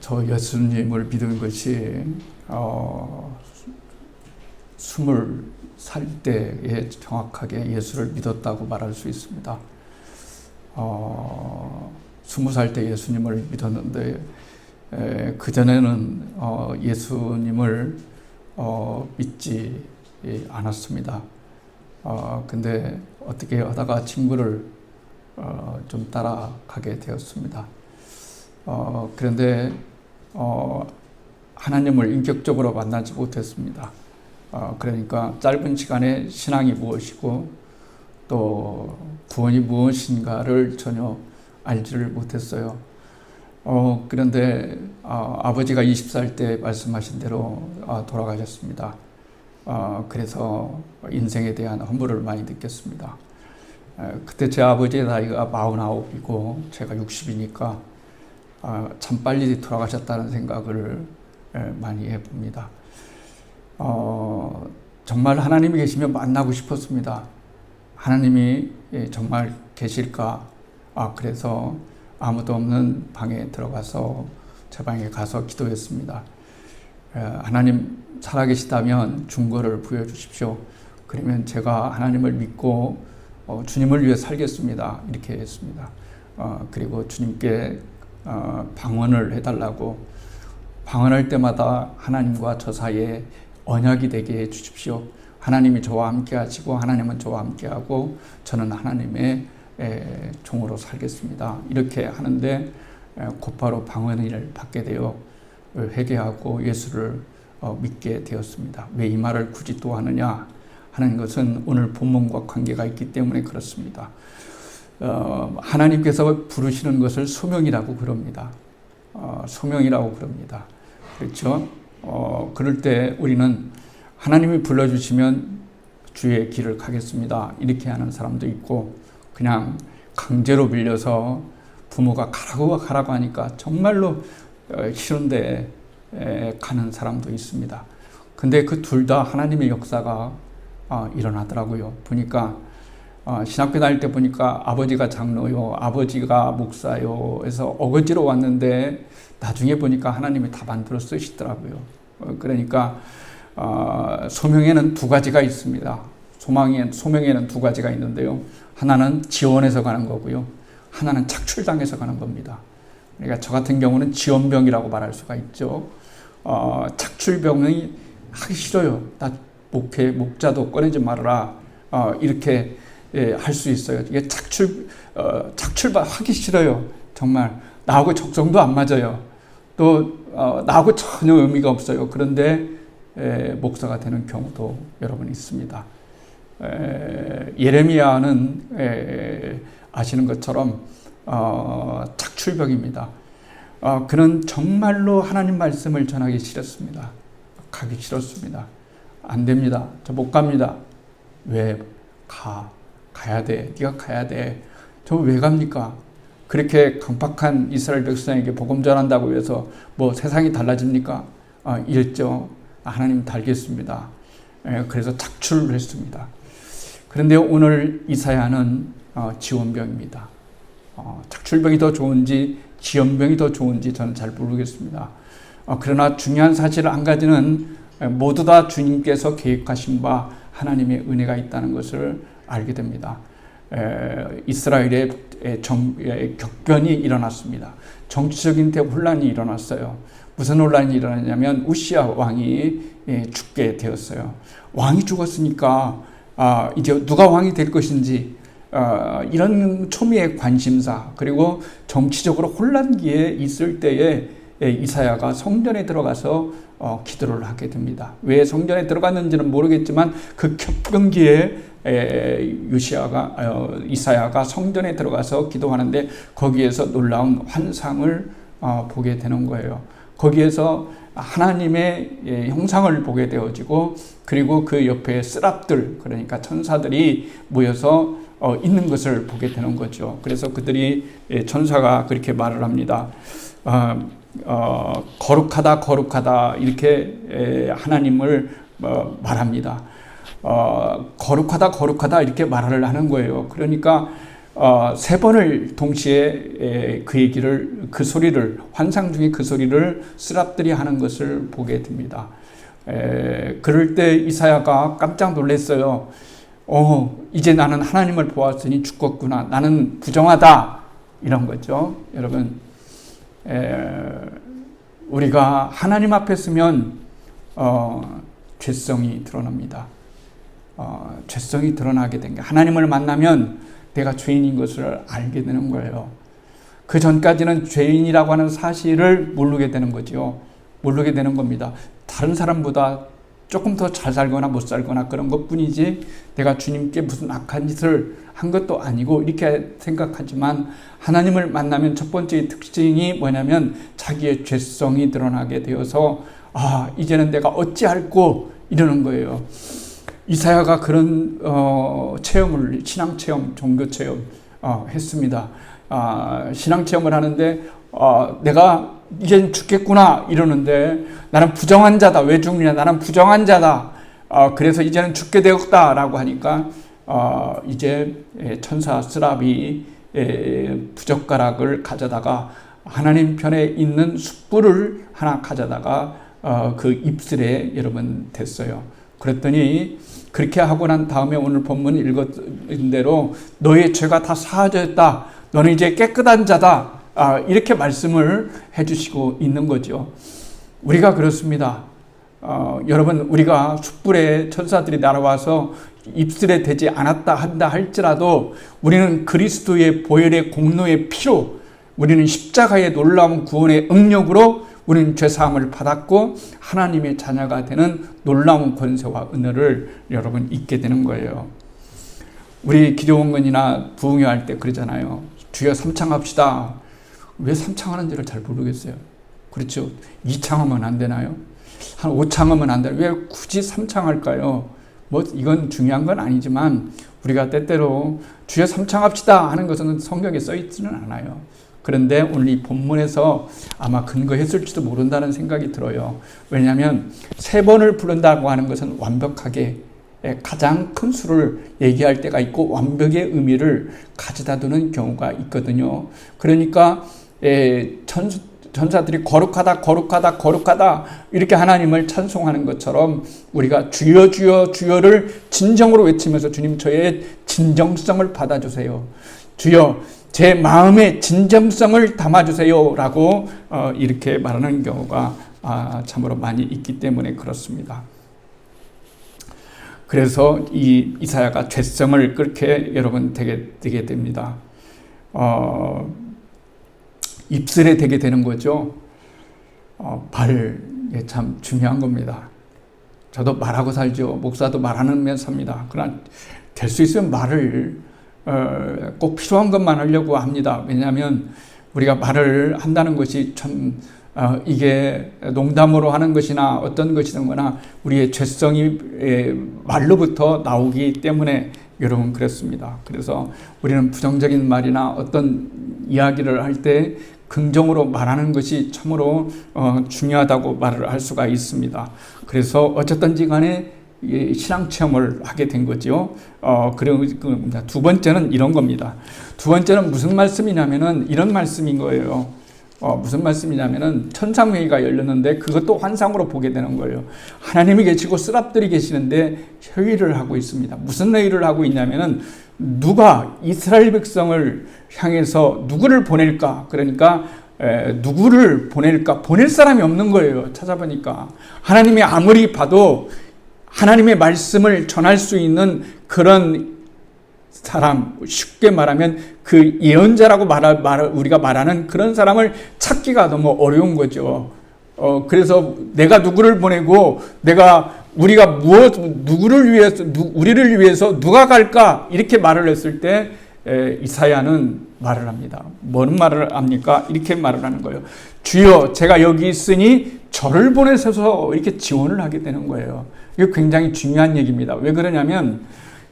저 예수님을 믿은 것이 20살 때에 정확하게 예수를 믿었다고 말할 수 있습니다. 20살 때 예수님을 믿었는데 그전에는 예수님을 믿지 않았습니다. 근데 어떻게 하다가 친구를 좀 따라가게 되었습니다. 그런데 하나님을 인격적으로 만나지 못했습니다. 그러니까 짧은 시간에 신앙이 무엇이고 또 구원이 무엇인가를 전혀 알지를 못했어요. 그런데 아버지가 20살 때 말씀하신 대로 돌아가셨습니다. 그래서 인생에 대한 허물을 많이 느꼈습니다. 그때 제 아버지의 나이가 49이고 제가 60이니까 참 빨리 돌아가셨다는 생각을 많이 해봅니다. 정말 하나님이 계시면 만나고 싶었습니다. 하나님이 정말 계실까? 그래서 아무도 없는 방에 들어가서 제 방에 가서 기도했습니다. 하나님 살아계시다면 중거를 부여주십시오. 그러면 제가 하나님을 믿고 주님을 위해 살겠습니다. 이렇게 했습니다. 그리고 주님께 방언을 해달라고, 방언할 때마다 하나님과 저 사이에 언약이 되게 해주십시오. 하나님이 저와 함께 하시고 하나님은 저와 함께 하고 저는 하나님의 종으로 살겠습니다. 이렇게 하는데 곧바로 방언을 받게 되어 회개하고 예수를 믿게 되었습니다. 왜 이 말을 굳이 또 하느냐 하는 것은 오늘 본문과 관계가 있기 때문에 그렇습니다. 하나님께서 부르시는 것을 소명이라고 그럽니다. 소명이라고 그럽니다. 그렇죠? 그럴 때 우리는 하나님이 불러주시면 주의 길을 가겠습니다. 이렇게 하는 사람도 있고, 그냥 강제로 빌려서 부모가 가라고 하니까 정말로 싫은데 가는 사람도 있습니다. 근데 그 둘 다 하나님의 역사가 일어나더라고요. 보니까 신학교 다닐 때 보니까 아버지가 장로요, 아버지가 목사요 해서 어거지로 왔는데 나중에 보니까 하나님이 다 만들어 쓰시더라고요. 그러니까 소명에는 두 가지가 있습니다. 소명에는 두 가지가 있는데요. 하나는 지원해서 가는 거고요. 하나는 착출당해서 가는 겁니다. 그러니까 저 같은 경우는 지원병이라고 말할 수가 있죠. 착출병이 하기 싫어요. 나 목자도 꺼내지 말아라. 이렇게 할 수 있어요. 이게 착출반 하기 싫어요. 정말 나하고 적성도 안 맞아요. 또 나하고 전혀 의미가 없어요. 그런데 목사가 되는 경우도 여러분 있습니다. 예레미야는 아시는 것처럼 착출병입니다. 그는 정말로 하나님 말씀을 전하기 싫었습니다. 가기 싫었습니다. 안 됩니다. 저 못 갑니다. 왜? 가야 돼. 네가 가야 돼. 저 왜 갑니까? 그렇게 강팍한 이스라엘 백성에게 복음 전한다고 해서 뭐 세상이 달라집니까? 이랬죠. 하나님 달겠습니다. 그래서 착출을 했습니다. 그런데 오늘 이사야는 지원병입니다. 착출병이 더 좋은지 지원병이 더 좋은지 저는 잘 모르겠습니다. 그러나 중요한 사실 한 가지는 모두 다 주님께서 계획하신 바 하나님의 은혜가 있다는 것을 알게 됩니다. 이스라엘의 격변이 일어났습니다. 정치적인 대혼란이 일어났어요. 무슨 혼란이 일어났냐면 우시야 왕이 죽게 되었어요. 왕이 죽었으니까 이제 누가 왕이 될 것인지 이런 초미의 관심사, 그리고 정치적으로 혼란기에 있을 때에 이사야가 성전에 들어가서 기도를 하게 됩니다. 왜 성전에 들어갔는지는 모르겠지만 그 격변기에 이사야가 성전에 들어가서 기도하는데 거기에서 놀라운 환상을 보게 되는 거예요. 거기에서 하나님의 형상을 보게 되어지고, 그리고 그 옆에 스랍들, 그러니까 천사들이 모여서 있는 것을 보게 되는 거죠. 그래서 그들이, 천사가 그렇게 말을 합니다. 거룩하다, 거룩하다, 이렇게 하나님을 말합니다. 거룩하다, 거룩하다, 이렇게 말을 하는 거예요. 그러니까 세 번을 동시에 그 얘기를, 그 소리를, 환상 중에 그 소리를 스랍들이 하는 것을 보게 됩니다. 그럴 때 이사야가 깜짝 놀랐어요. 이제 나는 하나님을 보았으니 죽겠구나. 나는 부정하다. 이런 거죠. 여러분, 우리가 하나님 앞에 서면 죄성이 드러납니다. 죄성이 드러나게 된 게, 하나님을 만나면 내가 죄인인 것을 알게 되는 거예요. 그 전까지는 죄인이라고 하는 사실을 모르게 되는 거죠. 모르게 되는 겁니다. 다른 사람보다 조금 더 잘 살거나 못 살거나 그런 것뿐이지 내가 주님께 무슨 악한 짓을 한 것도 아니고 이렇게 생각하지만, 하나님을 만나면 첫 번째 특징이 뭐냐면 자기의 죄성이 드러나게 되어서 이제는 내가 어찌할꼬 이러는 거예요. 이사야가 그런 체험을, 신앙체험, 종교체험 했습니다. 신앙체험을 하는데 내가 이젠 죽겠구나 이러는데, 나는 부정한 자다. 왜 죽느냐? 나는 부정한 자다. 그래서 이제는 죽게 되었다라고 하니까 이제 천사 스랍이 부젓가락을 가져다가 하나님 편에 있는 숯불을 하나 가져다가 그 입술에 여러분 댔어요. 그랬더니 그렇게 하고 난 다음에 오늘 본문 읽은 대로 너의 죄가 다 사하졌다. 너는 이제 깨끗한 자다. 이렇게 말씀을 해주시고 있는 거죠. 우리가 그렇습니다. 여러분, 우리가 숯불에 천사들이 날아와서 입술에 대지 않았다 한다 할지라도 우리는 그리스도의 보혈의 공로의 피로, 우리는 십자가의 놀라운 구원의 능력으로 우리는 죄사함을 받았고 하나님의 자녀가 되는 놀라운 권세와 은혜를 여러분 잊게 되는 거예요. 우리 기도원근이나 부흥회 때 그러잖아요. 주여 삼창합시다. 왜 삼창하는지를 잘 모르겠어요. 그렇죠. 2창하면 안 되나요? 한 5창하면 안 되나요? 왜 굳이 3창할까요? 이건 중요한 건 아니지만 우리가 때때로 주여 삼창합시다 하는 것은 성경에 써 있지는 않아요. 그런데 오늘 이 본문에서 아마 근거했을지도 모른다는 생각이 들어요. 왜냐하면 3번을 부른다고 하는 것은 완벽하게 가장 큰 수를 얘기할 때가 있고 완벽의 의미를 가져다 두는 경우가 있거든요. 그러니까 전사들이 거룩하다 거룩하다 거룩하다 이렇게 하나님을 찬송하는 것처럼 우리가 주여 주여 주여를 진정으로 외치면서 주님 저의 진정성을 받아주세요. 주여 제 마음의 진정성을 담아주세요 라고 이렇게 말하는 경우가 참으로 많이 있기 때문에 그렇습니다. 그래서 이 이사야가 죄성을 그렇게 여러분 되게 됩니다. 입술에 대게 되는 거죠. 말이 참 중요한 겁니다. 저도 말하고 살죠. 목사도 말하면서 삽니다. 그러나 될 수 있으면 말을 꼭 필요한 것만 하려고 합니다. 왜냐하면 우리가 말을 한다는 것이 참 이게 농담으로 하는 것이나 어떤 것이든 거나 우리의 죄성이 말로부터 나오기 때문에 여러분 그렇습니다. 그래서 우리는 부정적인 말이나 어떤 이야기를 할 때 긍정으로 말하는 것이 참으로 중요하다고 말을 할 수가 있습니다. 그래서 어쨌든지 간에 신앙 체험을 하게 된 거죠. 그리고 두 번째는 이런 겁니다. 두 번째는 무슨 말씀이냐면은 이런 말씀인 거예요. 무슨 말씀이냐면은 천상회의가 열렸는데 그것도 환상으로 보게 되는 거예요. 하나님이 계시고 스랍들이 계시는데 회의를 하고 있습니다. 무슨 회의를 하고 있냐면은 누가 이스라엘 백성을 향해서 누구를 보낼까? 그러니까 누구를 보낼까? 보낼 사람이 없는 거예요. 찾아보니까 하나님이 아무리 봐도 하나님의 말씀을 전할 수 있는 그런 사람, 쉽게 말하면 그 예언자라고 우리가 말하는 그런 사람을 찾기가 너무 어려운 거죠. 그래서 내가 누구를 보내고 우리가 누구를 위해서, 우리를 위해서 누가 갈까? 이렇게 말을 했을 때 이사야는 말을 합니다. 뭔 말을 합니까? 이렇게 말을 하는 거예요. 주여, 제가 여기 있으니 저를 보내셔서 이렇게 지원을 하게 되는 거예요. 이게 굉장히 중요한 얘기입니다. 왜 그러냐면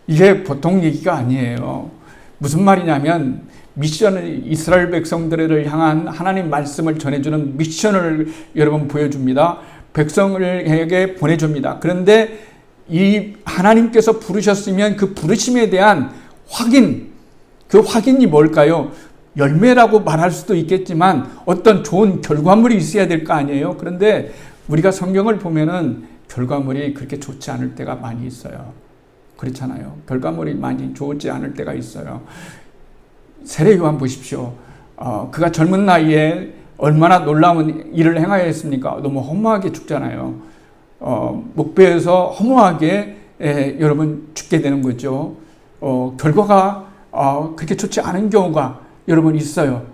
이게 보통 얘기가 아니에요. 무슨 말이냐면 미션을, 이스라엘 백성들을 향한 하나님 말씀을 전해주는 미션을 여러분 보여줍니다. 백성에게 보내줍니다. 그런데 이 하나님께서 부르셨으면 그 부르심에 대한 확인, 그 확인이 뭘까요? 열매라고 말할 수도 있겠지만 어떤 좋은 결과물이 있어야 될 거 아니에요? 그런데 우리가 성경을 보면은 결과물이 그렇게 좋지 않을 때가 많이 있어요. 그렇잖아요. 결과물이 많이 좋지 않을 때가 있어요. 세례 요한 보십시오. 그가 젊은 나이에 얼마나 놀라운 일을 행하였습니까? 너무 허무하게 죽잖아요. 목배에서 허무하게 여러분 죽게 되는 거죠. 결과가 그렇게 좋지 않은 경우가 여러분 있어요.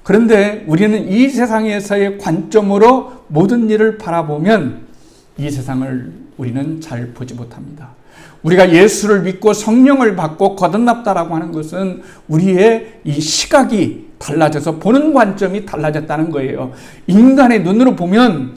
그런데 우리는 이 세상에서의 관점으로 모든 일을 바라보면 이 세상을 우리는 잘 보지 못합니다. 우리가 예수를 믿고 성령을 받고 거듭났다라고 하는 것은 우리의 이 시각이 달라져서 보는 관점이 달라졌다는 거예요. 인간의 눈으로 보면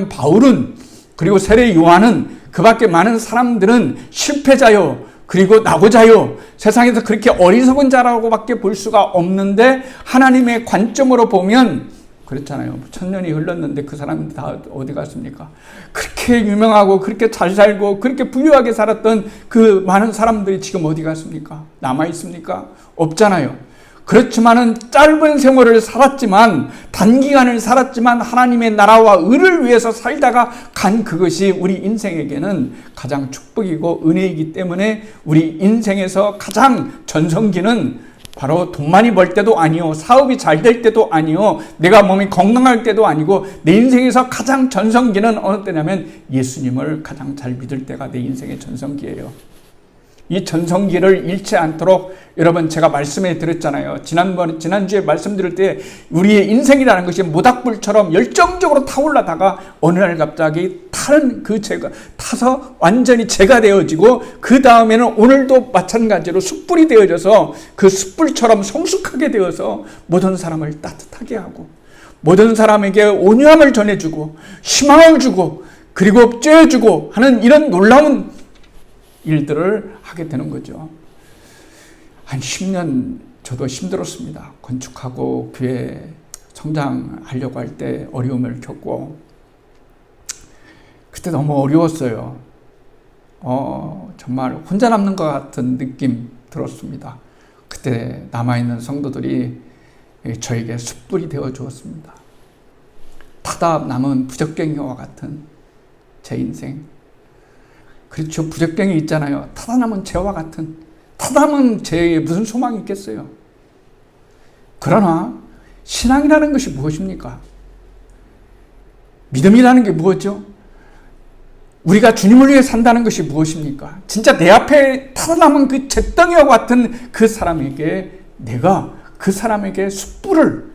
바울은 그리고 세례 요한은 그 밖에 많은 사람들은 실패자요. 그리고 낙오자요. 세상에서 그렇게 어리석은 자라고 밖에 볼 수가 없는데 하나님의 관점으로 보면 그렇잖아요. 1000년이 흘렀는데 그 사람들 다 어디 갔습니까? 그렇게 유명하고 그렇게 잘 살고 그렇게 부유하게 살았던 그 많은 사람들이 지금 어디 갔습니까? 남아 있습니까? 없잖아요. 그렇지만은 짧은 생활을 살았지만 단기간을 살았지만 하나님의 나라와 의를 위해서 살다가 간 그것이 우리 인생에게는 가장 축복이고 은혜이기 때문에 우리 인생에서 가장 전성기는 바로 돈 많이 벌 때도 아니요, 사업이 잘 될 때도 아니요, 내가 몸이 건강할 때도 아니고 내 인생에서 가장 전성기는 어느 때냐면 예수님을 가장 잘 믿을 때가 내 인생의 전성기예요. 이 전성기를 잃지 않도록 여러분 제가 말씀해 드렸잖아요. 지난주에 말씀드릴 때 우리의 인생이라는 것이 모닥불처럼 열정적으로 타올라다가 어느 날 갑자기 타서 완전히 재가 되어지고 그 다음에는 오늘도 마찬가지로 숯불이 되어져서 그 숯불처럼 성숙하게 되어서 모든 사람을 따뜻하게 하고 모든 사람에게 온유함을 전해주고 희망을 주고 그리고 쬐어주고 하는 이런 놀라운 일들을 하게 되는 거죠. 한 10년 저도 힘들었습니다. 건축하고 교회 성장하려고 할 때 어려움을 겪고 그때 너무 어려웠어요. 정말 혼자 남는 것 같은 느낌 들었습니다. 그때 남아있는 성도들이 저에게 숯불이 되어 주었습니다. 타다 남은 부적갱이와 같은 제 인생. 그렇죠. 부적병이 있잖아요. 타다 남은 죄와 같은, 타다 남은 죄에 무슨 소망이 있겠어요. 그러나 신앙이라는 것이 무엇입니까? 믿음이라는 게 무엇이죠? 우리가 주님을 위해 산다는 것이 무엇입니까? 진짜 내 앞에 타다 남은 그 잿덩이와 같은 그 사람에게 내가 그 사람에게 숯불을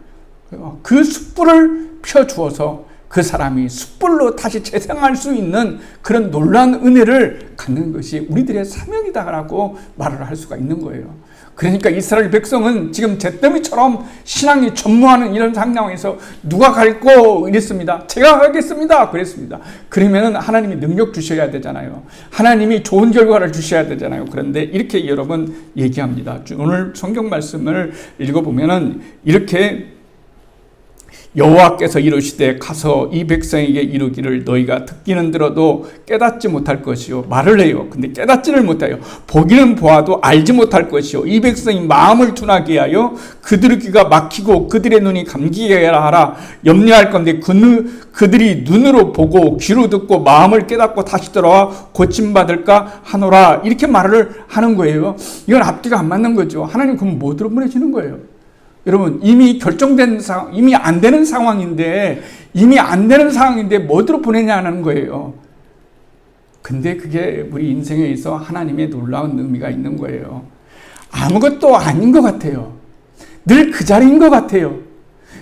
펴주어서 그 사람이 숯불로 다시 재생할 수 있는 그런 놀라운 은혜를 갖는 것이 우리들의 사명이다라고 말을 할 수가 있는 거예요. 그러니까 이스라엘 백성은 지금 잿더미처럼 신앙이 전무하는 이런 상황에서 누가 갈고 이랬습니다. 제가 가겠습니다. 그랬습니다. 그러면 하나님이 능력 주셔야 되잖아요. 하나님이 좋은 결과를 주셔야 되잖아요. 그런데 이렇게 여러분 얘기합니다. 오늘 성경 말씀을 읽어보면은 이렇게 여호와께서 이르시되 가서 이 백성에게 이르기를 너희가 듣기는 들어도 깨닫지 못할 것이요. 말을 해요. 근데 깨닫지를 못해요. 보기는 보아도 알지 못할 것이요. 이 백성이 마음을 둔하게 하여 그들의 귀가 막히고 그들의 눈이 감기게 하라. 염려할 건데 그들이 눈으로 보고 귀로 듣고 마음을 깨닫고 다시 돌아와 고침받을까 하노라. 이렇게 말을 하는 거예요. 이건 앞뒤가 안 맞는 거죠. 하나님 그럼 뭐 들어 보내시는 거예요? 여러분 이미 결정된 상황, 이미 안 되는 상황인데 뭐 들어 보내냐는 거예요. 근데 그게 우리 인생에 있어 하나님의 놀라운 의미가 있는 거예요. 아무것도 아닌 것 같아요. 늘 그 자리인 것 같아요.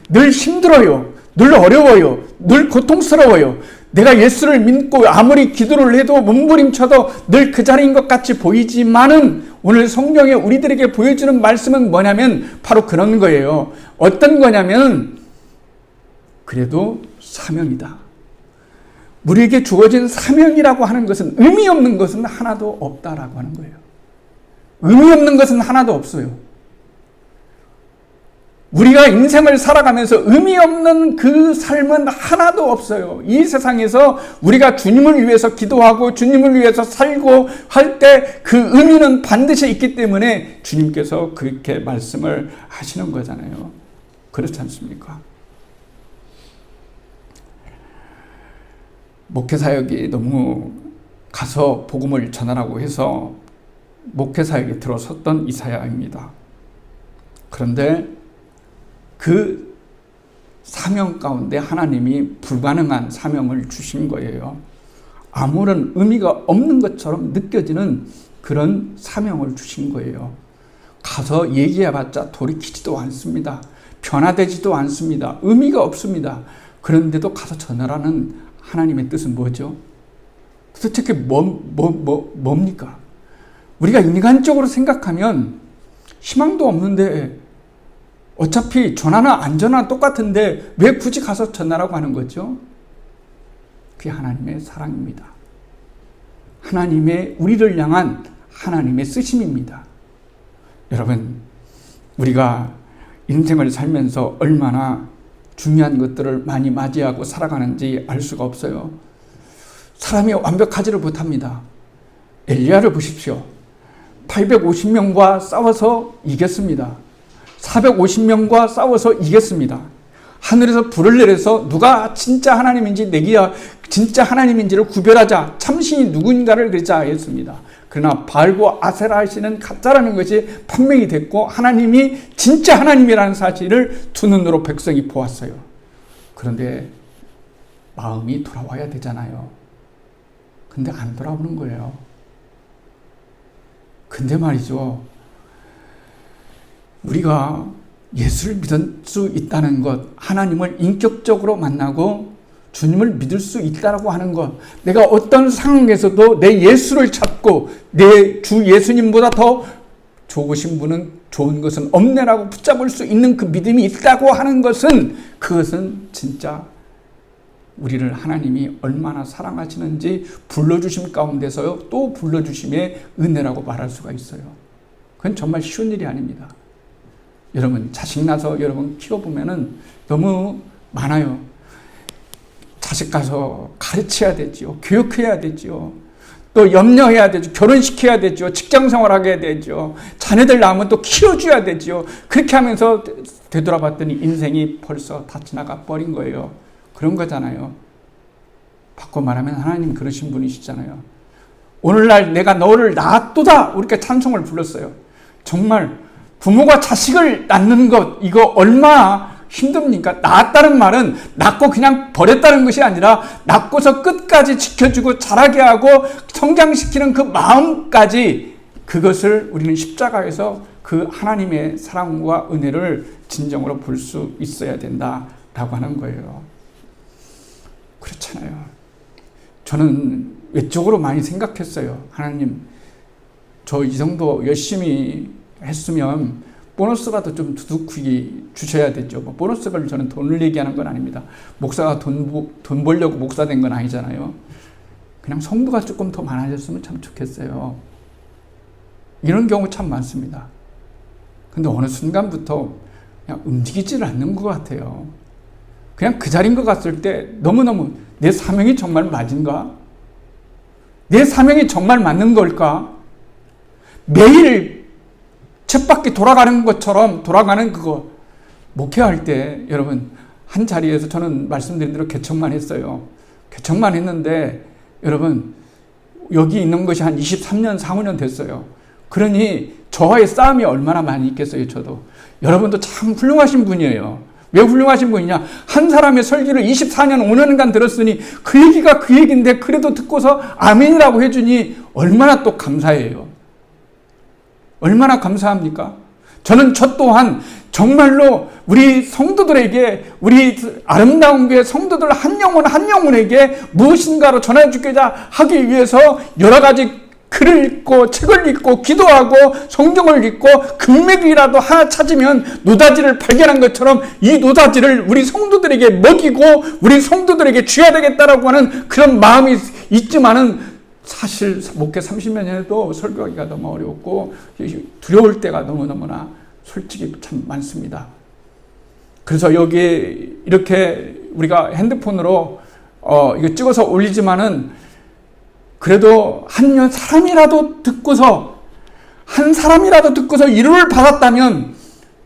늘 힘들어요. 늘 어려워요. 늘 고통스러워요. 내가 예수를 믿고 아무리 기도를 해도 몸부림쳐도 늘 그 자리인 것 같이 보이지만은 오늘 성경에 우리들에게 보여주는 말씀은 뭐냐면 바로 그런 거예요. 어떤 거냐면 그래도 사명이다. 우리에게 주어진 사명이라고 하는 것은 의미 없는 것은 하나도 없다라고 하는 거예요. 의미 없는 것은 하나도 없어요. 우리가 인생을 살아가면서 의미 없는 그 삶은 하나도 없어요. 이 세상에서 우리가 주님을 위해서 기도하고 주님을 위해서 살고 할 때 그 의미는 반드시 있기 때문에 주님께서 그렇게 말씀을 하시는 거잖아요. 그렇지 않습니까? 목회사역이 너무 가서 복음을 전하라고 해서 목회사역에 들어섰던 이사야입니다. 그런데 그 사명 가운데 하나님이 불가능한 사명을 주신 거예요. 아무런 의미가 없는 것처럼 느껴지는 그런 사명을 주신 거예요. 가서 얘기해봤자 돌이키지도 않습니다. 변화되지도 않습니다. 의미가 없습니다. 그런데도 가서 전하라는 하나님의 뜻은 뭐죠? 도대체 그게 뭡니까? 우리가 인간적으로 생각하면 희망도 없는데 어차피 전하나 안 전하나 똑같은데 왜 굳이 가서 전하라고 하는 거죠? 그게 하나님의 사랑입니다. 하나님의 우리를 향한 하나님의 쓰심입니다. 여러분, 우리가 인생을 살면서 얼마나 중요한 것들을 많이 맞이하고 살아가는지 알 수가 없어요. 사람이 완벽하지를 못합니다. 엘리야를 보십시오. 850명과 싸워서 이겼습니다. 450명과 싸워서 이겼습니다. 하늘에서 불을 내려서 누가 진짜 하나님인지 내기야 진짜 하나님인지를 구별하자. 참신이 누구인가를 그리자 했습니다. 그러나 바알과 아세라 하시는 가짜라는 것이 판명이 됐고 하나님이 진짜 하나님이라는 사실을 두 눈으로 백성이 보았어요. 그런데 마음이 돌아와야 되잖아요. 근데 안 돌아오는 거예요. 근데 말이죠. 우리가 예수를 믿을 수 있다는 것, 하나님을 인격적으로 만나고 주님을 믿을 수 있다라고 하는 것, 내가 어떤 상황에서도 내 예수를 찾고 내 주 예수님보다 더 좋으신 분은 좋은 것은 없네라고 붙잡을 수 있는 그 믿음이 있다고 하는 것은 그것은 진짜 우리를 하나님이 얼마나 사랑하시는지 불러주심 가운데서요 또 불러주심의 은혜라고 말할 수가 있어요. 그건 정말 쉬운 일이 아닙니다. 여러분 자식 낳아서 여러분 키워보면은 너무 많아요. 자식 가서 가르쳐야 되죠. 교육해야 되죠. 또 염려해야 되죠. 결혼시켜야 되죠. 직장생활하게 되죠. 자녀들 낳으면 또 키워줘야 되죠. 그렇게 하면서 되돌아봤더니 인생이 벌써 다 지나가 버린 거예요. 그런 거잖아요. 바꿔 말하면 하나님 그러신 분이시잖아요. 오늘날 내가 너를 낳았도다. 우리가 찬송을 불렀어요. 정말 부모가 자식을 낳는 것 이거 얼마나 힘듭니까? 낳았다는 말은 낳고 그냥 버렸다는 것이 아니라 낳고서 끝까지 지켜주고 자라게 하고 성장시키는 그 마음까지 그것을 우리는 십자가에서 그 하나님의 사랑과 은혜를 진정으로 볼 수 있어야 된다라고 하는 거예요. 그렇잖아요. 저는 외적으로 많이 생각했어요. 하나님, 저 이 정도 열심히 했으면 보너스라도 좀 두둑히 주셔야 되죠. 뭐 보너스를 저는 돈을 얘기하는 건 아닙니다. 목사가 돈 벌려고 목사 된 건 아니잖아요. 그냥 성도가 조금 더 많아졌으면 참 좋겠어요. 이런 경우 참 많습니다. 근데 어느 순간부터 그냥 움직이지를 않는 것 같아요. 그냥 그 자리인 것 같을 때 너무너무 내 사명이 정말 맞은가? 내 사명이 정말 맞는 걸까? 매일 쳇바퀴 돌아가는 것처럼 돌아가는 그거 목회할 때 여러분 한 자리에서 저는 말씀드린 대로 개척만 했어요. 개척만 했는데 여러분 여기 있는 것이 한 23년 4, 5년 됐어요. 그러니 저와의 싸움이 얼마나 많이 있겠어요. 저도 여러분도 참 훌륭하신 분이에요. 왜 훌륭하신 분이냐? 한 사람의 설교를 24년 5년간 들었으니 그 얘기가 그 얘기인데 그래도 듣고서 아멘이라고 해주니 얼마나 또 감사해요. 얼마나 감사합니까? 저는 저 또한 정말로 우리 성도들에게 우리 아름다운 교회 성도들 한 영혼 한 영혼에게 무엇인가로 전해주고자 하기 위해서 여러 가지 글을 읽고 책을 읽고 기도하고 성경을 읽고 금맥이라도 하나 찾으면 노다지를 발견한 것처럼 이 노다지를 우리 성도들에게 먹이고 우리 성도들에게 줘야 되겠다라고 하는 그런 마음이 있지만은 사실 목회 30년 해도 설교하기가 너무 어렵고 두려울 때가 너무너무나 솔직히 참 많습니다. 그래서 여기 이렇게 우리가 핸드폰으로 이거 찍어서 올리지만은 그래도 한 사람이라도 듣고서 위로를 받았다면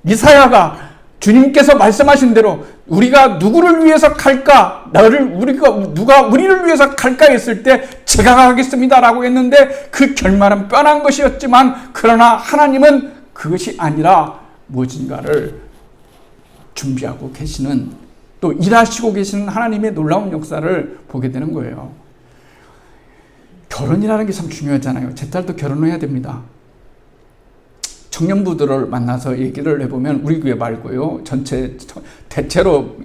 이사야가 주님께서 말씀하신 대로 우리가 누구를 위해서 갈까? 누가 우리를 위해서 갈까 했을 때 제가 가겠습니다라고 했는데 그 결말은 뻔한 것이었지만 그러나 하나님은 그것이 아니라 무엇인가를 준비하고 계시는 또 일하시고 계시는 하나님의 놀라운 역사를 보게 되는 거예요. 결혼이라는 게 참 중요하잖아요. 제 딸도 결혼을 해야 됩니다. 청년부들을 만나서 얘기를 해보면 우리 교회 말고요. 대체로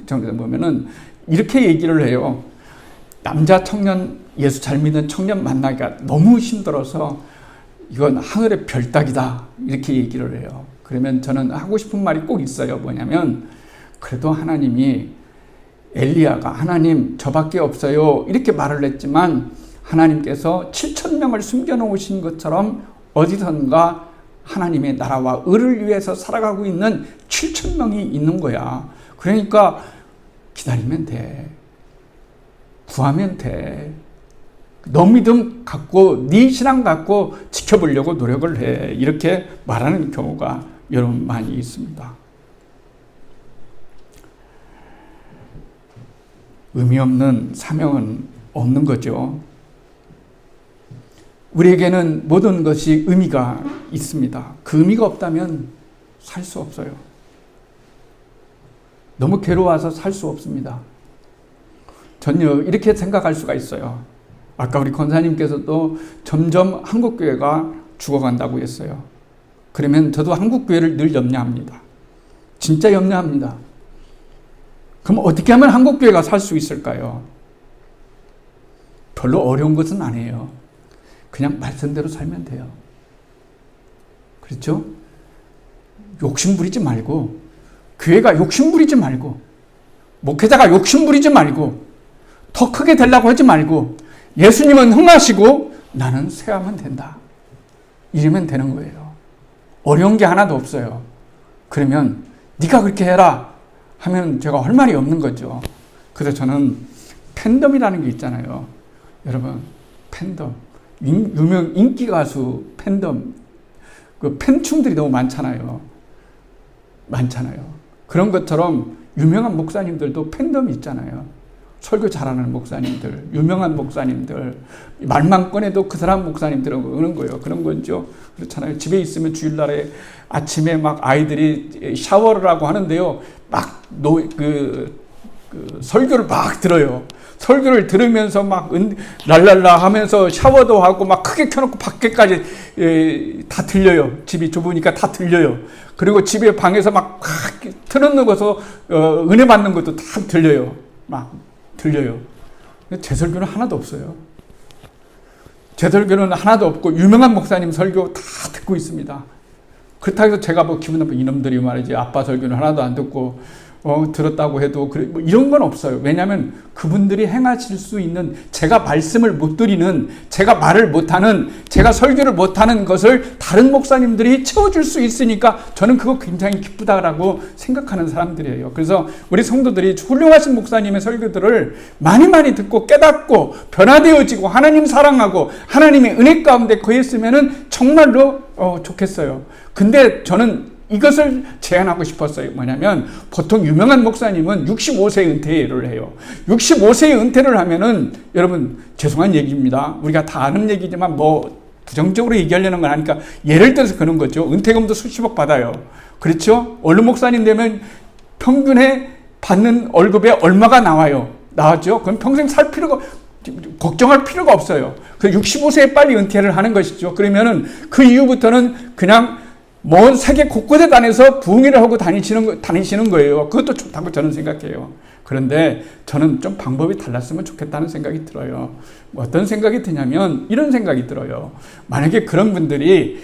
보면은 이렇게 얘기를 해요. 남자 청년, 예수 잘 믿는 청년 만나기가 너무 힘들어서 이건 하늘의 별 따기다. 이렇게 얘기를 해요. 그러면 저는 하고 싶은 말이 꼭 있어요. 뭐냐면 그래도 하나님이 엘리야가 하나님 저밖에 없어요. 이렇게 말을 했지만 하나님께서 7,000명을 숨겨놓으신 것처럼 어디선가 하나님의 나라와 의를 위해서 살아가고 있는 7,000명이 있는 거야. 그러니까 기다리면 돼. 구하면 돼. 너 믿음 갖고 네 신앙 갖고 지켜보려고 노력을 해. 이렇게 말하는 경우가 여러분 많이 있습니다. 의미 없는 사명은 없는 거죠. 우리에게는 모든 것이 의미가 있습니다. 그 의미가 없다면 살 수 없어요. 너무 괴로워서 살 수 없습니다. 전혀 이렇게 생각할 수가 있어요. 아까 우리 권사님께서도 점점 한국교회가 죽어간다고 했어요. 그러면 저도 한국교회를 늘 염려합니다. 진짜 염려합니다. 그럼 어떻게 하면 한국교회가 살 수 있을까요? 별로 어려운 것은 아니에요. 그냥 말씀대로 살면 돼요. 그렇죠? 욕심 부리지 말고, 교회가 욕심 부리지 말고, 목회자가 욕심 부리지 말고, 더 크게 되려고 하지 말고, 예수님은 흥하시고 나는 쇠하면 된다. 이러면 되는 거예요. 어려운 게 하나도 없어요. 그러면 네가 그렇게 해라 하면 제가 할 말이 없는 거죠. 그래서 저는 팬덤이라는 게 있잖아요. 여러분, 팬덤. 유명 인기 가수 팬덤. 그 팬충들이 너무 많잖아요. 그런 것처럼 유명한 목사님들도 팬덤이 있잖아요. 설교 잘하는 목사님들, 유명한 목사님들, 말만 꺼내도 그 사람 목사님들은 그러는 거예요. 그런 거죠. 그렇잖아요. 집에 있으면 주일날에 아침에 막 아이들이 샤워를 하고 하는데요. 막 설교를 막 들어요. 설교를 들으면서 막 랄랄라 하면서 샤워도 하고 막 크게 켜놓고 밖에까지 다 들려요. 집이 좁으니까 다 들려요. 그리고 집에 방에서 막 틀어놓고서 은혜 받는 것도 다 들려요. 막 들려요. 제 설교는 하나도 없어요. 제 설교는 하나도 없고 유명한 목사님 설교 다 듣고 있습니다. 그렇다고 해서 제가 뭐 기분 나쁜 이놈들이 말이지 아빠 설교는 하나도 안 듣고 들었다고 해도 그래 뭐 이런 건 없어요. 왜냐하면 그분들이 행하실 수 있는 제가 말씀을 못 드리는 제가 말을 못하는 제가 설교를 못하는 것을 다른 목사님들이 채워줄 수 있으니까 저는 그거 굉장히 기쁘다라고 생각하는 사람들이에요. 그래서 우리 성도들이 훌륭하신 목사님의 설교들을 많이 듣고 깨닫고 변화되어지고 하나님 사랑하고 하나님의 은혜 가운데 거했으면은 정말로 좋겠어요. 근데 저는 이것을 제안하고 싶었어요. 뭐냐면 보통 유명한 목사님은 65세 은퇴를 해요. 65세 은퇴를 하면은 여러분 죄송한 얘기입니다. 우리가 다 아는 얘기지만 뭐 부정적으로 얘기하려는 건 아니까 예를 들어서 그런 거죠. 은퇴금도 수십억 받아요. 그렇죠? 어느 목사님 되면 평균에 받는 월급에 얼마가 나왔죠? 그럼 평생 살 필요가 걱정할 필요가 없어요. 그 65세에 빨리 은퇴를 하는 것이죠. 그러면은 그 이후부터는 그냥 먼 세계 곳곳에 다녀서 부흥회를 하고 다니시는 거예요. 그것도 좋다고 저는 생각해요. 그런데 저는 좀 방법이 달랐으면 좋겠다는 생각이 들어요. 어떤 생각이 드냐면 이런 생각이 들어요. 만약에 그런 분들이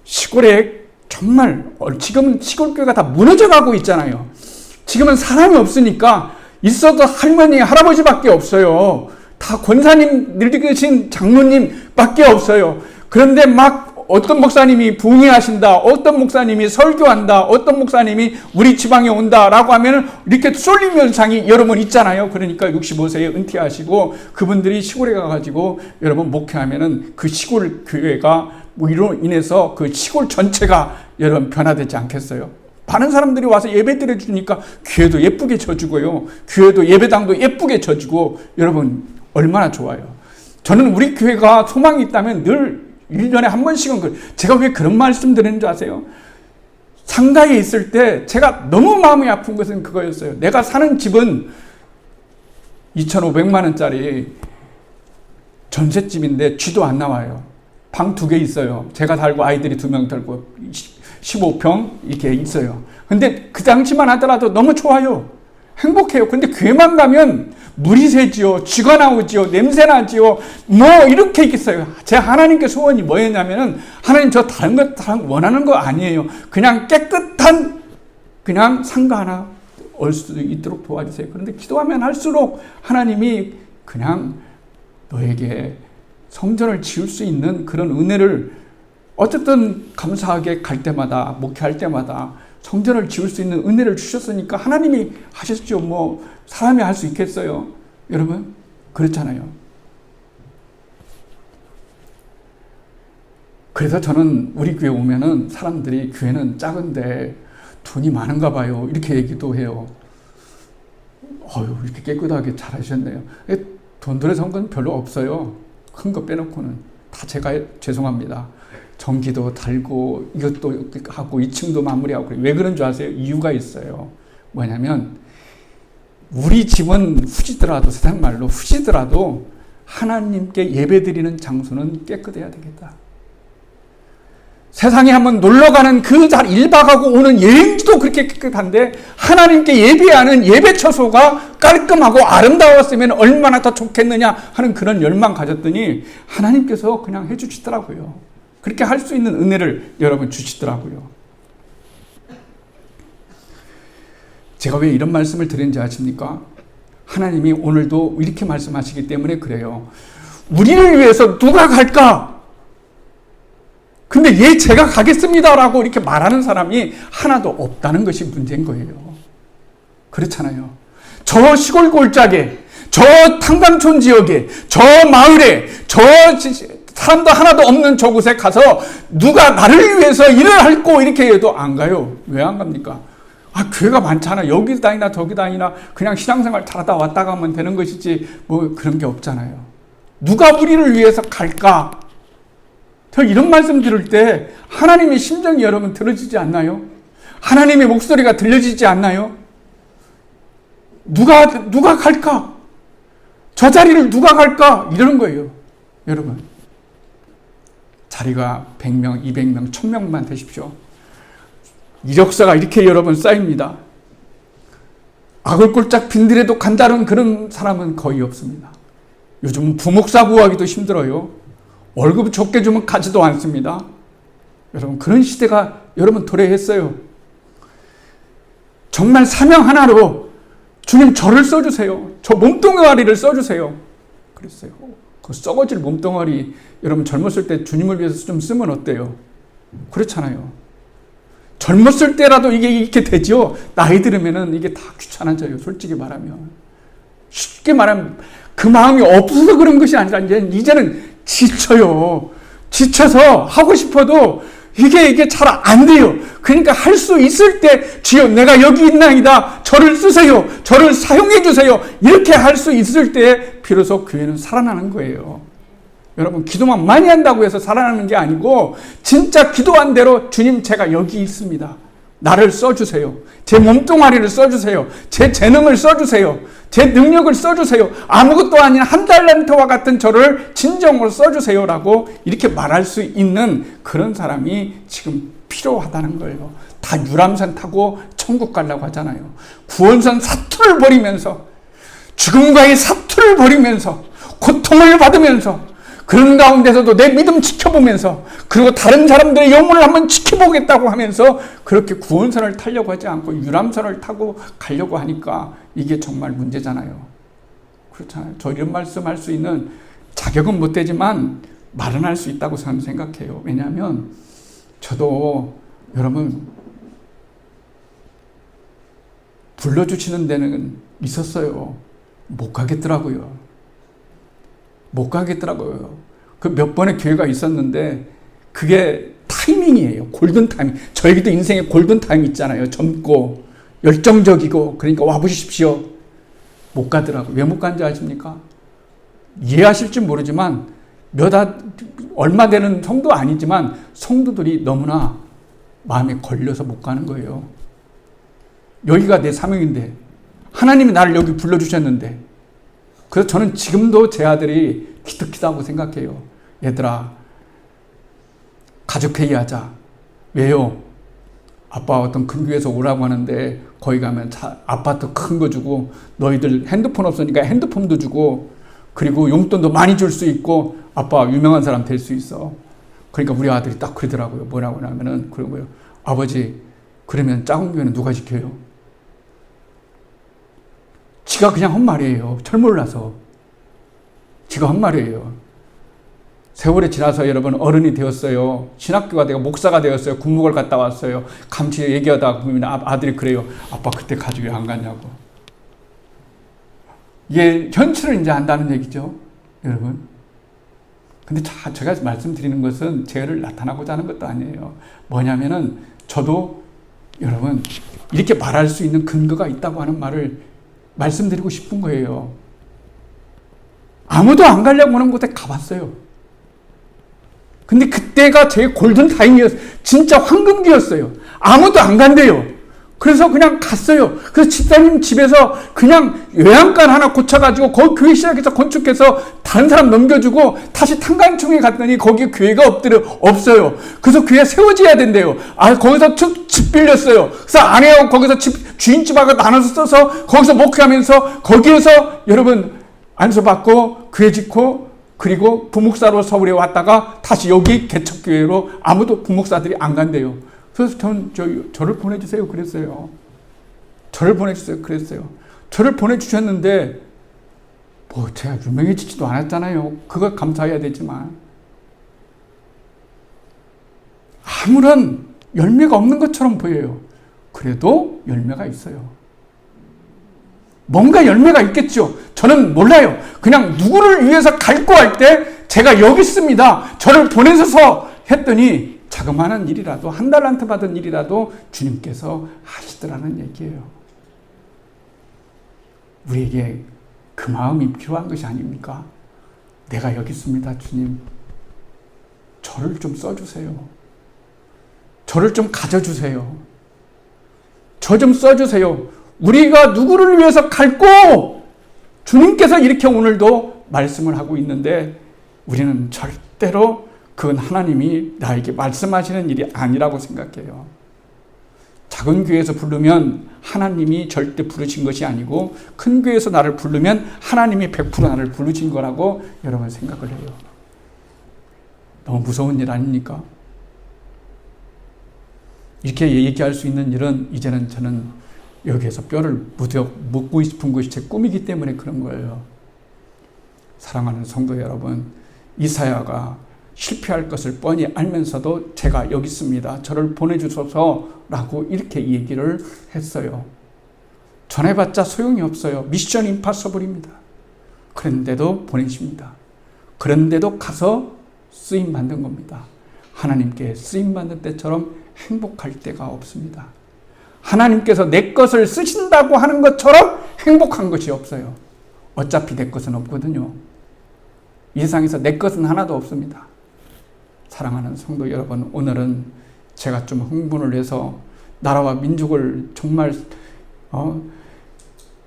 시골에 정말 지금은 시골교회가 다 무너져가고 있잖아요. 지금은 사람이 없으니까 있어도 할머니, 할아버지밖에 없어요. 다 권사님, 늙으신 장로님밖에 없어요. 그런데 막 어떤 목사님이 부흥회하신다, 어떤 목사님이 설교한다, 어떤 목사님이 우리 지방에 온다라고 하면 이렇게 쏠림 현상이 여러분 있잖아요. 그러니까 65세에 은퇴하시고 그분들이 시골에 가가지고 여러분 목회하면은 그 시골 교회가 뭐 이로 인해서 그 시골 전체가 여러분 변화되지 않겠어요? 많은 사람들이 와서 예배 드려주니까 교회도 예쁘게 져주고요. 교회도 예배당도 예쁘게 져주고 여러분 얼마나 좋아요. 저는 우리 교회가 소망이 있다면 늘 1년에 한 번씩은 제가 왜 그런 말씀 드리는 줄 아세요? 상가에 있을 때 제가 너무 마음이 아픈 것은 그거였어요. 내가 사는 집은 2,500만 원짜리 전셋집인데 쥐도 안 나와요. 방 2개 있어요. 제가 살고 아이들이 2명 살고 15평 이렇게 있어요. 근데 그 당시만 하더라도 너무 좋아요. 행복해요. 근데 교회만 가면 물이 새지요, 쥐가 나오지요, 냄새 나지요, 뭐 이렇게 있겠어요. 제 하나님께 소원이 뭐였냐면은 하나님 저 다른 거 원하는 거 아니에요. 그냥 깨끗한 그냥 상가 하나 올 수 있도록 도와주세요. 그런데 기도하면 할수록 하나님이 그냥 너에게 성전을 지을 수 있는 그런 은혜를 어쨌든 감사하게 갈 때마다 목회할 때마다 성전을 지을 수 있는 은혜를 주셨으니까 하나님이 하셨죠. 뭐 사람이 할 수 있겠어요? 여러분 그렇잖아요. 그래서 저는 우리 교회 오면은 사람들이 교회는 작은데 돈이 많은가 봐요. 이렇게 얘기도 해요. 이렇게 깨끗하게 잘 하셨네요. 돈 들여 선 건 별로 없어요. 큰 거 빼놓고는 다 제가 죄송합니다. 전기도 달고 이것도 하고 2층도 마무리하고. 왜 그런 줄 아세요? 이유가 있어요. 뭐냐면 우리 집은 후지더라도, 세상 말로 후지더라도 하나님께 예배드리는 장소는 깨끗해야 되겠다. 세상에 한번 놀러가는 그 잘 1박하고 오는 여행지도 그렇게 깨끗한데 하나님께 예배하는 예배처소가 깔끔하고 아름다웠으면 얼마나 더 좋겠느냐 하는 그런 열망 가졌더니 하나님께서 그냥 해주시더라고요. 그렇게 할 수 있는 은혜를 여러분 주시더라고요. 제가 왜 이런 말씀을 드리는지 아십니까? 하나님이 오늘도 이렇게 말씀하시기 때문에 그래요. 우리를 위해서 누가 갈까? 근데 제가 가겠습니다라고 이렇게 말하는 사람이 하나도 없다는 것이 문제인 거예요. 그렇잖아요. 저 시골 골짜기에, 저 탄광촌 지역에, 저 마을에, 저 사람도 하나도 없는 저곳에 가서 누가 나를 위해서 일을 할고 이렇게 해도 안 가요. 왜 안 갑니까? 교회가 많잖아. 여기 다니나 저기 다니나 그냥 신앙생활 잘하다 왔다 가면 되는 것이지 뭐 그런 게 없잖아요. 누가 우리를 위해서 갈까? 저 이런 말씀 들을 때 하나님의 심정이 여러분 들어지지 않나요? 하나님의 목소리가 들려지지 않나요? 누가 갈까? 저 자리를 누가 갈까? 이러는 거예요. 여러분. 자리가 100명, 200명, 1000명만 되십시오. 이력서가 이렇게 여러분 쌓입니다. 아글꼴짝 빈들에도 간다는 그런 사람은 거의 없습니다. 요즘은 부목사 구하기도 힘들어요. 월급 적게 주면 가지도 않습니다. 여러분 그런 시대가 여러분 도래했어요. 정말 사명 하나로 주님 저를 써주세요. 저 몸뚱아리를 써주세요. 그랬어요. 그 썩어질 몸뚱아리 여러분 젊었을 때 주님을 위해서 좀 쓰면 어때요? 그렇잖아요. 젊었을 때라도 이게 이렇게 되죠. 나이 들으면은 이게 다 귀찮아져요. 솔직히 말하면. 쉽게 말하면 그 마음이 없어서 그런 것이 아니라 이제는 지쳐요. 지쳐서 하고 싶어도 이게 잘 안 돼요. 그러니까 할 수 있을 때 주여 내가 여기 있나이다. 저를 쓰세요. 저를 사용해 주세요. 이렇게 할 수 있을 때 비로소 교회는 살아나는 거예요. 여러분 기도만 많이 한다고 해서 살아나는 게 아니고 진짜 기도한 대로 주님 제가 여기 있습니다. 나를 써주세요. 제 몸뚱아리를 써주세요. 제 재능을 써주세요. 제 능력을 써주세요. 아무것도 아닌 한 달란트와 같은 저를 진정으로 써주세요라고 이렇게 말할 수 있는 그런 사람이 지금 필요하다는 거예요. 다 유람선 타고 천국 가려고 하잖아요. 구원선 사투를 벌이면서 죽음과의 사투를 벌이면서 고통을 받으면서 그런 가운데서도 내 믿음 지켜보면서 그리고 다른 사람들의 영혼을 한번 지켜보겠다고 하면서 그렇게 구원선을 타려고 하지 않고 유람선을 타고 가려고 하니까 이게 정말 문제잖아요. 그렇잖아요. 저 이런 말씀할 수 있는 자격은 못 되지만 마련할 수 있다고 저는 생각해요. 왜냐하면 저도 여러분 불러주시는 데는 있었어요. 못 가겠더라고요. 그 몇 번의 기회가 있었는데 그게 타이밍이에요. 골든 타이밍. 저에게도 인생에 골든 타이밍 있잖아요. 젊고 열정적이고 그러니까 와보십시오. 못 가더라고요. 왜 못 간지 아십니까? 이해하실지 모르지만 얼마 되는 성도 아니지만 성도들이 너무나 마음에 걸려서 못 가는 거예요. 여기가 내 사명인데 하나님이 나를 여기 불러주셨는데 그래서 저는 지금도 제 아들이 기특하다고 생각해요. 얘들아 가족회의하자. 왜요? 아빠 어떤 큰 교회에서 오라고 하는데 거기 가면 아파트 큰 거 주고 너희들 핸드폰 없으니까 핸드폰도 주고 그리고 용돈도 많이 줄 수 있고 아빠 유명한 사람 될 수 있어. 그러니까 우리 아들이 딱 그러더라고요. 뭐라고 하냐면은 그러고요. 아버지 그러면 작은 교회는 누가 지켜요? 지가 그냥 한 말이에요. 철몰라서. 지가 한 말이에요. 세월이 지나서 여러분 어른이 되었어요. 신학교가 되고 목사가 되었어요. 군목을 갔다 왔어요. 감치 얘기하다가 보면 아들이 그래요. 아빠 그때 가족이 안 갔냐고. 이게 현실을 이제 안다는 얘기죠. 여러분. 근데 제가 말씀드리는 것은 죄를 나타나고자 하는 것도 아니에요. 뭐냐면은 저도 여러분 이렇게 말할 수 있는 근거가 있다고 하는 말을 말씀드리고 싶은 거예요. 아무도 안 가려고 하는 곳에 가봤어요. 근데 그때가 제 골든 타임이었어요. 진짜 황금기였어요. 아무도 안 간대요. 그래서 그냥 갔어요. 그래서 집사님 집에서 그냥 요양관 하나 고쳐가지고 거기 교회 시작해서 건축해서 다른 사람 넘겨주고 다시 탄광청에 갔더니 거기 교회가 없어요. 그래서 교회 세워져야 된대요. 거기서 집 빌렸어요. 그래서 아내하고 거기서 주인집하고 나눠서 써서 거기서 목회하면서 거기에서 여러분 안수받고 교회 짓고 그리고 부목사로 서울에 왔다가 다시 여기 개척교회로 아무도 부목사들이 안 간대요. 그래서 저를 보내주세요. 그랬어요. 저를 보내주셨는데, 제가 유명해지지도 않았잖아요. 그거 감사해야 되지만. 아무런 열매가 없는 것처럼 보여요. 그래도 열매가 있어요. 뭔가 열매가 있겠죠. 저는 몰라요. 그냥 누구를 위해서 갈구할 때 제가 여기 있습니다. 저를 보내셔서 했더니 자그마한 일이라도 한 달란트 받은 일이라도 주님께서 하시더라는 얘기예요. 우리에게 그 마음이 필요한 것이 아닙니까? 내가 여기 있습니다, 주님. 저를 좀 써주세요. 저를 좀 가져주세요. 저 좀 써주세요. 우리가 누구를 위해서 갈고 주님께서 이렇게 오늘도 말씀을 하고 있는데 우리는 절대로 그건 하나님이 나에게 말씀하시는 일이 아니라고 생각해요. 작은 교회에서 부르면 하나님이 절대 부르신 것이 아니고 큰 교회에서 나를 부르면 하나님이 100% 나를 부르신 거라고 여러분 생각을 해요. 너무 무서운 일 아닙니까? 이렇게 얘기할 수 있는 일은 이제는 저는 여기에서 뼈를 묻고 싶은 것이 제 꿈이기 때문에 그런 거예요. 사랑하는 성도 여러분, 이사야가 실패할 것을 뻔히 알면서도 제가 여기 있습니다. 저를 보내주소서라고 이렇게 얘기를 했어요. 전해봤자 소용이 없어요. 미션 임파서블입니다. 그런데도 보내십니다. 그런데도 가서 쓰임받는 겁니다. 하나님께 쓰임받는 때처럼 행복할 때가 없습니다. 하나님께서 내 것을 쓰신다고 하는 것처럼 행복한 것이 없어요. 어차피 내 것은 없거든요. 이 세상에서 내 것은 하나도 없습니다. 사랑하는 성도 여러분, 오늘은 제가 좀 흥분을 해서 나라와 민족을 정말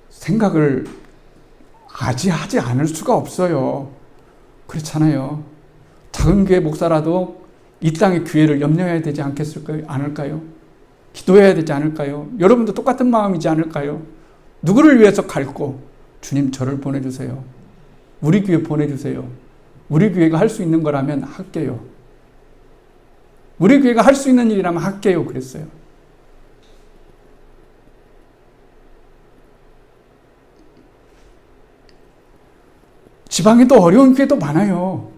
생각을 하지 않을 수가 없어요. 그렇잖아요. 작은 교회 목사라도 이 땅의 교회를 염려해야 되지 않을까요? 기도해야 되지 않을까요? 여러분도 똑같은 마음이지 않을까요? 누구를 위해서 갈고 주님 저를 보내주세요. 우리 교회 보내주세요. 우리 교회가 할 수 있는 거라면 할게요. 우리 교회가 할 수 있는 일이라면 할게요. 그랬어요. 지방에도 어려운 교회도 많아요.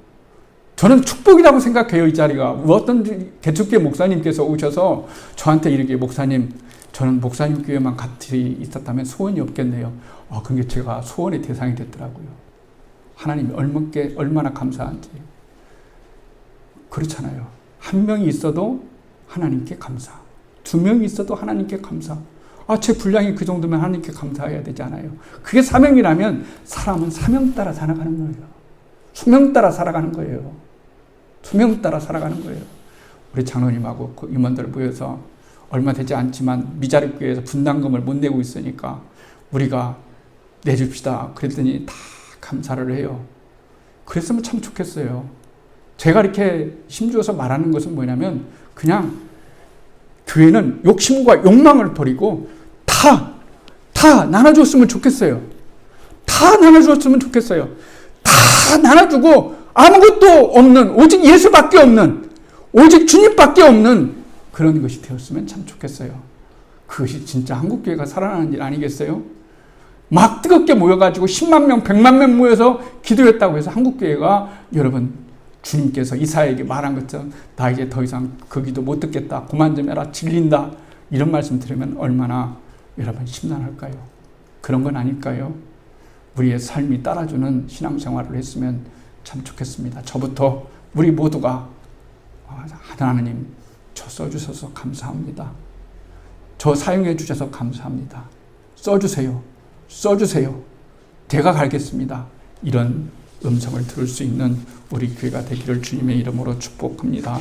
저는 축복이라고 생각해요, 이 자리가. 어떤 개척교회 목사님께서 오셔서 저한테 이렇게, 목사님, 저는 목사님 교회만 같이 있었다면 소원이 없겠네요. 그게 제가 소원의 대상이 됐더라고요. 하나님이 얼마나 감사한지. 그렇잖아요. 한 명이 있어도 하나님께 감사. 두 명이 있어도 하나님께 감사. 제 분량이 그 정도면 하나님께 감사해야 되지 않아요. 그게 사명이라면 사람은 사명 따라 살아가는 거예요. 소명 따라 살아가는 거예요. 소명 따라 살아가는 거예요. 우리 장로님하고 그 임원들 모여서 얼마 되지 않지만 미자립교회에서 분담금을 못 내고 있으니까 우리가 내줍시다. 그랬더니 다 감사를 해요. 그랬으면 참 좋겠어요. 제가 이렇게 힘주어서 말하는 것은 뭐냐면 그냥 교회는 욕심과 욕망을 버리고 다 나눠줬으면 좋겠어요. 다 나눠줬으면 좋겠어요. 다 나눠주고 아무것도 없는, 오직 예수밖에 없는, 오직 주님밖에 없는 그런 것이 되었으면 참 좋겠어요. 그것이 진짜 한국교회가 살아나는 일 아니겠어요? 막 뜨겁게 모여가지고 10만 명, 100만 명 모여서 기도했다고 해서 한국교회가, 여러분, 주님께서 이사야에게 말한 것처럼 나 이제 더 이상 그 기도 못 듣겠다, 그만 좀 해라, 질린다, 이런 말씀 들으면 얼마나 여러분 심란할까요? 그런 건 아닐까요? 우리의 삶이 따라주는 신앙생활을 했으면 참 좋겠습니다. 저부터 우리 모두가 하나님, 저 써주셔서 감사합니다. 저 사용해 주셔서 감사합니다. 써주세요. 제가 갈겠습니다. 이런 음성을 들을 수 있는 우리 교회가 되기를 주님의 이름으로 축복합니다.